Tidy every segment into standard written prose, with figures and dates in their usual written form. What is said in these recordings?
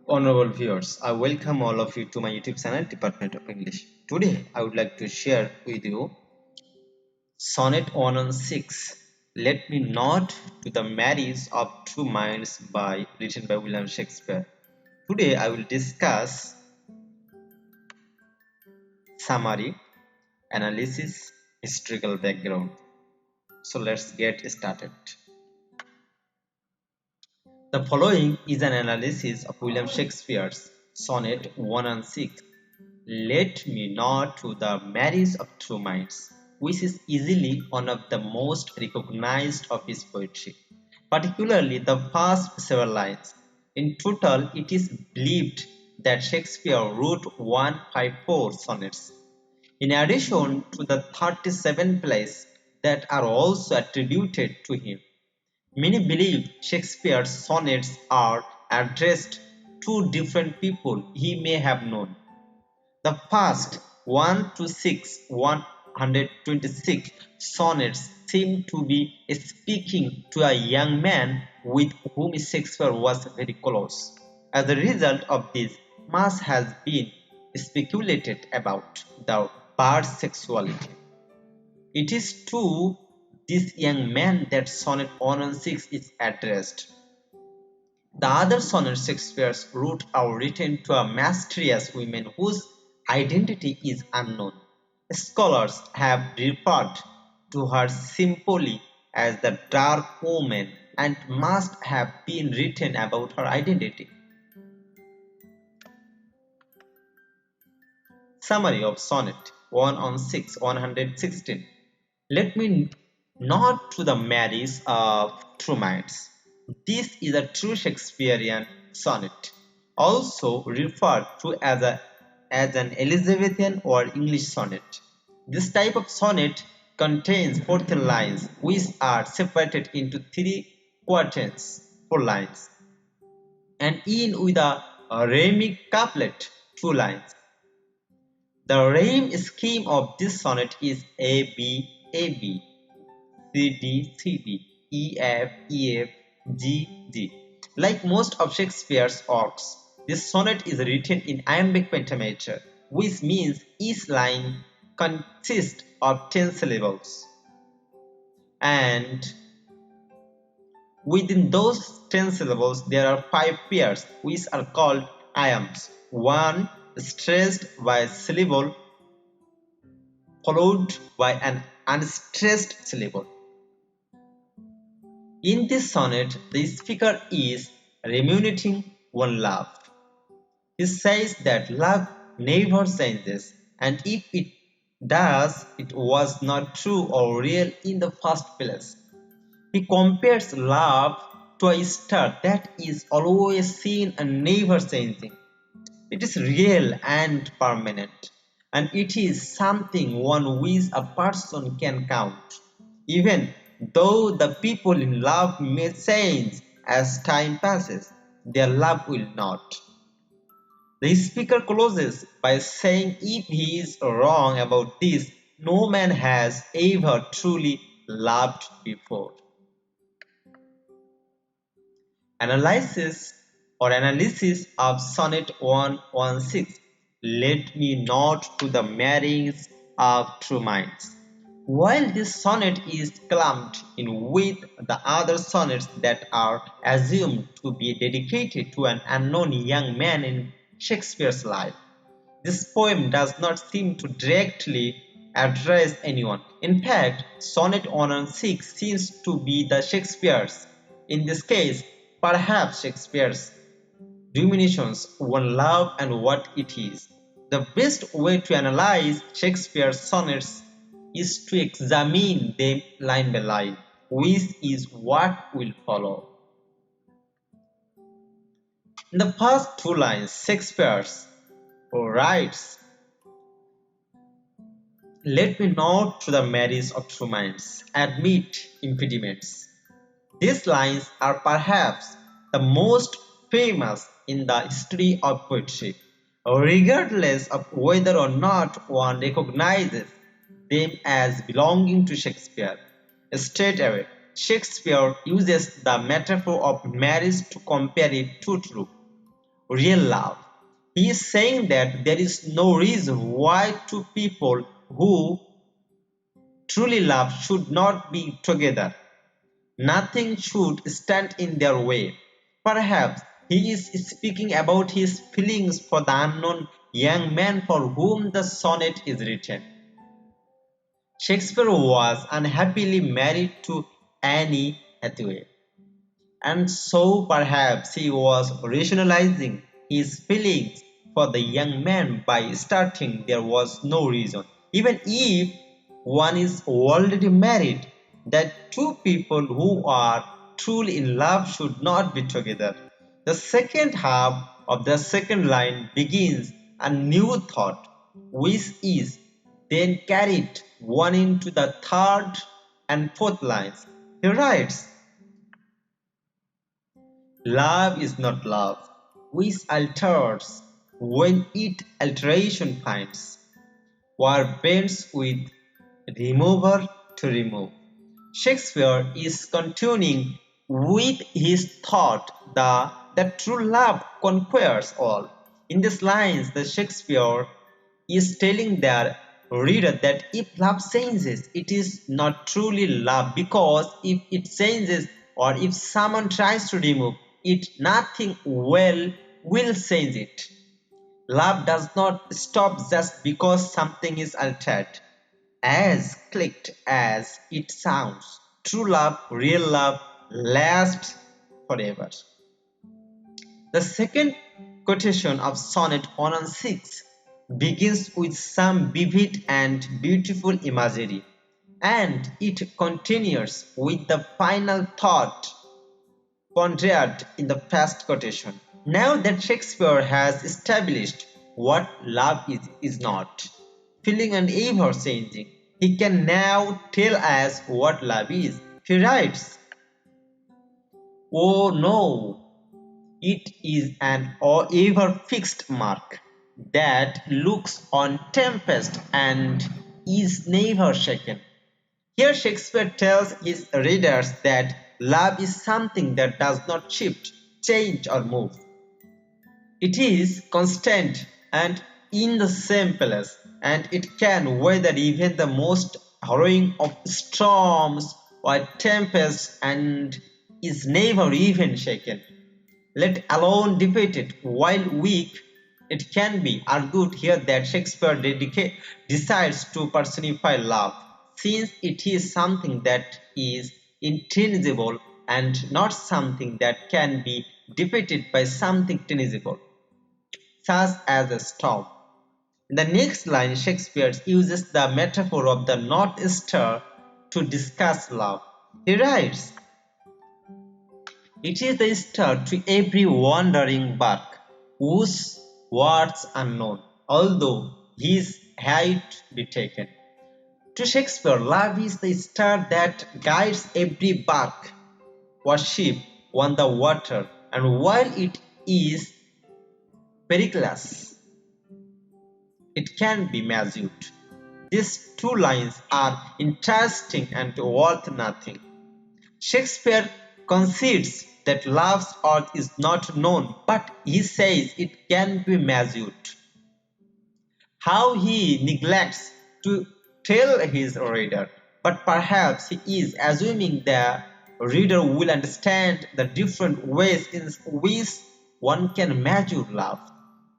Honorable viewers, I welcome all of you to my YouTube channel Department of English. Today I would like to share with you Sonnet 116. Let me nod to the marriage of two minds written by William Shakespeare. Today I will discuss summary, analysis, historical background. So let's get started. The following is an analysis of William Shakespeare's Sonnet 116. Let me nod to the marriage of two minds, which is easily one of the most recognized of his poetry, particularly the first several lines. In total, it is believed that Shakespeare wrote 154 sonnets. In addition to the 37 plays that are also attributed to him, many believe Shakespeare's sonnets are addressed to different people he may have known. The first 1 to 6, 126 sonnets seem to be speaking to a young man with whom Shakespeare was very close. As a result of this, much has been speculated about the bird's sexuality. It is to this young man that Sonnet 116 is addressed. The other sonnets Shakespeare wrote are written to a mysterious woman whose identity is unknown. Scholars have referred to her simply as the dark woman and must have been written about her identity. Summary of Sonnet 116 116. Let me nod to the marriage of true minds. This is a true Shakespearean sonnet, also referred to as an Elizabethan or English sonnet. This type of sonnet contains 14 lines, which are separated into three quatrains, 4 lines, and end with a rhyming couplet, 2 lines. The rhyme scheme of this sonnet is A B A B, C D C D, E F E F, G G. Like most of Shakespeare's works, this sonnet is written in iambic pentameter, which means each line consists of 10 syllables. And within those 10 syllables, there are 5 pairs, which are called iambs. One stressed by a syllable followed by an unstressed syllable. In this sonnet, the speaker is remunerating one love. He says that love never changes, and if it does, it was not true or real in the first place. He compares love to a star that is always seen and never changing. It is real and permanent, and it is something on which a person can count, even though the people in love may change as time passes, their love will not. The speaker closes by saying if he is wrong about this, no man has ever truly loved before. Analysis of Sonnet 116. Let me nod to the marriage of true minds. While this sonnet is clumped in with the other sonnets that are assumed to be dedicated to an unknown young man in Shakespeare's life, this poem does not seem to directly address anyone. In fact, Sonnet 116 seems to be the Shakespeare's. In this case, perhaps Shakespeare's ruminations on love and what it is. The best way to analyze Shakespeare's sonnets is to examine them line by line, which is what will follow. In the first 2 lines, Shakespeare writes, "Let me nod to the marriage of true minds, admit impediments." These lines are perhaps the most famous in the history of poetry, regardless of whether or not one recognizes them as belonging to Shakespeare. Straight away, Shakespeare uses the metaphor of marriage to compare it to truth. real love. He is saying that there is no reason why two people who truly love should not be together. Nothing should stand in their way. Perhaps he is speaking about his feelings for the unknown young man for whom the sonnet is written. Shakespeare was unhappily married to Anne Hathaway, and so perhaps he was rationalizing his feelings for the young man by starting there was no reason, even if one is already married, that two people who are truly in love should not be together. The second half of the second line begins a new thought, which is then carried one into the third and fourth lines. He writes, love is not love, which alters when it alteration finds, or bends with remover to remove. Shakespeare is continuing with his thought that true love conquers all. In these lines, the Shakespeare is telling their reader that if love changes, it is not truly love, because if it changes or if someone tries to remove it, nothing will change it. Love does not stop just because something is altered. As clicked as it sounds, true love, real love, lasts forever. The second quotation of Sonnet 1 and 6 begins with some vivid and beautiful imagery, and it continues with the final thought pondered in the first quotation. Now that Shakespeare has established what love is not, feeling and ever changing, he can now tell us what love is. He writes, oh no, it is an ever fixed mark that looks on tempest and is never shaken. Here Shakespeare tells his readers that love is something that does not shift, change or move. It is constant and in the same place, and it can weather even the most harrowing of storms or tempests and is never even shaken, let alone defeated. While weak, it can be argued here that Shakespeare decides to personify love, since it is something that is intangible and not something that can be defeated by something tangible, such as a storm. In the next line, Shakespeare uses the metaphor of the North Star to discuss love. He writes, it is the star to every wandering bark, whose words unknown, although his height be taken. To Shakespeare, love is the star that guides every bark or ship on the water, and while it is perilous, it can be measured. These two lines are interesting and worth nothing. Shakespeare concedes that love's earth is not known, but he says it can be measured. How he neglects to tell his reader, but perhaps he is assuming the reader will understand the different ways in which one can measure love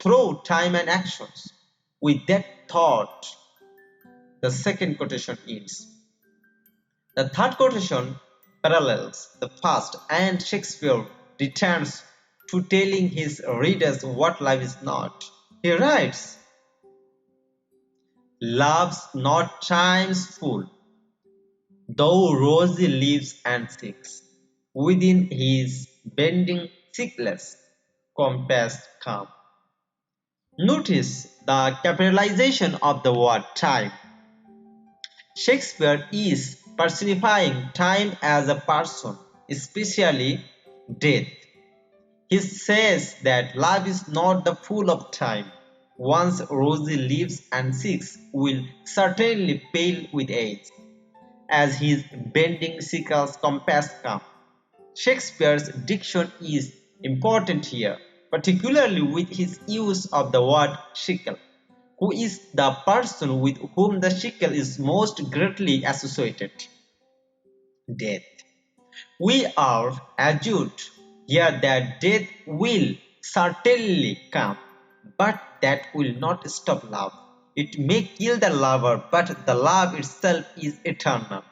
through time and actions. With that thought, the second quotation ends. The third quotation parallels the first, and Shakespeare returns to telling his readers what love is not. He writes, love's not times full, though rosy lives and seeks, within his bending sickness compassed calm. Notice the capitalization of the word time. Shakespeare is personifying time as a person, especially death. He says that love is not the full of time. Once rosy lives and seeks will certainly pale with age, as his bending sickles compass come. Shakespeare's diction is important here. particularly with his use of the word shekel, who is the person with whom the shekel is most greatly associated. Death. We are assured here that death will certainly come, but that will not stop love. It may kill the lover, but the love itself is eternal.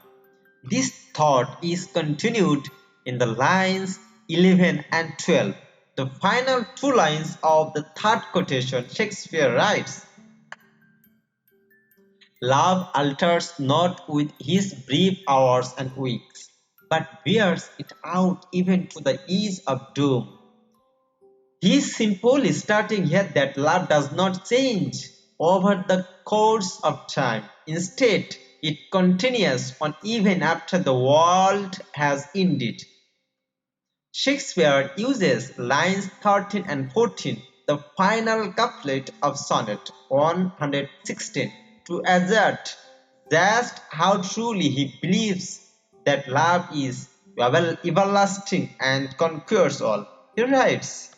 This thought is continued in the lines 11 and 12, the final two lines of the third quotation. Shakespeare writes, "Love alters not with his brief hours and weeks, but bears it out even to the edge of doom." He is simply stating here that love does not change over the course of time. Instead, it continues on even after the world has ended. Shakespeare uses lines 13 and 14, the final couplet of Sonnet 116, to assert just how truly he believes that love is everlasting and conquers all. He writes,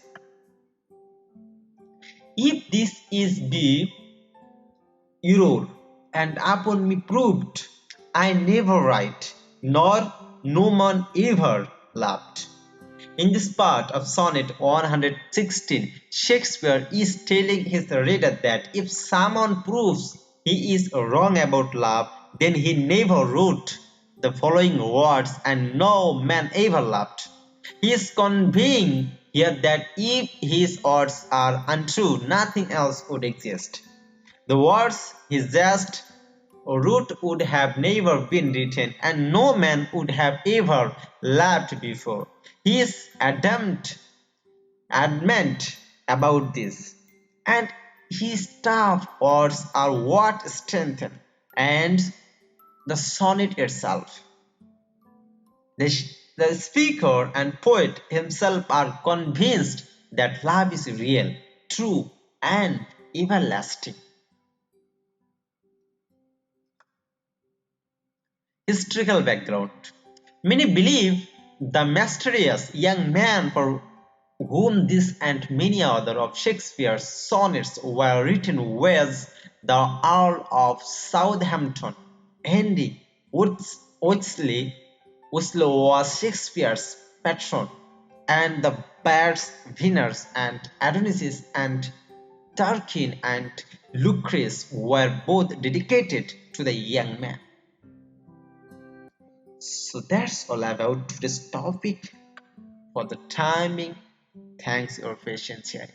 "If this is be error, and upon me proved, I never write, nor no man ever loved." In this part of Sonnet 116, Shakespeare is telling his reader that if someone proves he is wrong about love, then he never wrote the following words, "and no man ever loved." He is conveying here that if his words are untrue, nothing else would exist. The words he just wrote would have never been written, and no man would have ever loved before. He is adamant about this, and his tough words are what strengthen and the sonnet itself. The speaker and poet himself are convinced that love is real, true, and everlasting. Historical background. Many believe the mysterious young man for whom this and many other of Shakespeare's sonnets were written was the Earl of Southampton. Henry Winslow was Shakespeare's patron, and the bards Venus and Adonis and Tarquin and Lucrece were both dedicated to the young man. So that's all about today's topic. For the timing, thanks your patience here.